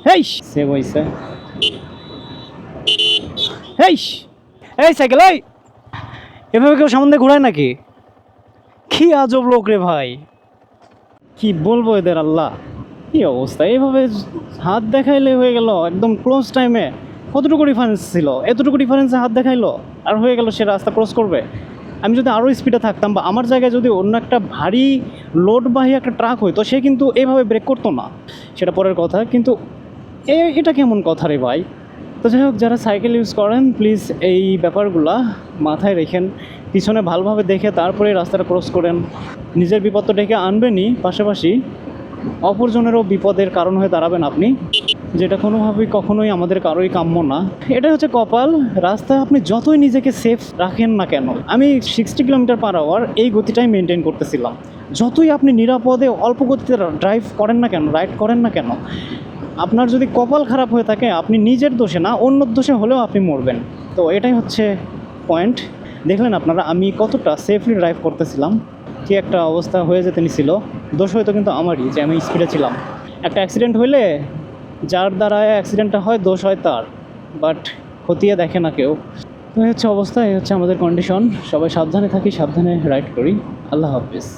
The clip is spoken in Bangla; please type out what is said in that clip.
হেই সেভ হয়েছে। হেই এই সাইকেল এই, এভাবে কেউ সামনে ঘোরায় নাকি? কি আজব লোক রে ভাই, কি বলবো এদের, আল্লাহ কি অবস্থা। এইভাবে হাত দেখাইলে হয়ে গেল একদম ক্লোজ টাইমে। কতটুকু ডিফারেন্স ছিল, এতটুকু ডিফারেন্সে হাত দেখাইলো আর হয়ে গেল সে রাস্তা ক্রস করবে। আমি যদি আরও স্পিডে থাকতাম বা আমার জায়গায় যদি অন্য একটা ভারী লোডবাহী একটা ট্রাক হইতো, সে কিন্তু এইভাবে ব্রেক করতো না, সেটা পরের কথা। কিন্তু এটা কেমন কথা রে ভাই। তো যাই হোক, যারা সাইকেল ইউজ করেন প্লিজ এই ব্যাপারগুলা মাথায় রেখেন, পিছনে ভালোভাবে দেখে তারপরে রাস্তাটা ক্রস করেন। নিজের বিপদ তো ডেকে আনবেনই, পাশাপাশি অপরজনেরও বিপদের কারণ হয়ে দাঁড়াবেন আপনি, যেটা কোনোভাবেই কখনোই আমাদের কারোই কাম্য না। এটা হচ্ছে কপাল। রাস্তায় আপনি যতই নিজেকে সেফ রাখেন না কেন, আমি 60 কিলোমিটার/আওয়ার এই গতিটাই মেনটেন করতেছিলাম। যতই আপনি নিরাপদে অল্প গতিতে ড্রাইভ করেন না কেন, রাইড করেন না কেন, আপনার যদি কপাল খারাপ হয়ে থাকে, আপনি নিজের দোষে না অন্যর দোষে হলেও আপনি মরবেন। তো এটাই হচ্ছে পয়েন্ট। দেখলেন আপনারা আমি কতটা সেফলি ড্রাইভ করতেছিলাম, কি একটা অবস্থা হয়ে যেতে নিছিল। দোষ হয়তো কিন্তু আমারই, যে আমি স্পিডে ছিলাম। একটা অ্যাক্সিডেন্ট হইলে যার দ্বারা অ্যাক্সিডেন্টটা হয়, দোষ হয় তার, বাট খতিয়ে দেখে না কেউ। তো এই হচ্ছে অবস্থা, এই হচ্ছে আমাদের কন্ডিশন। সবাই সাবধানে থাকি, সাবধানে রাইড করি। আল্লাহ হাফিজ।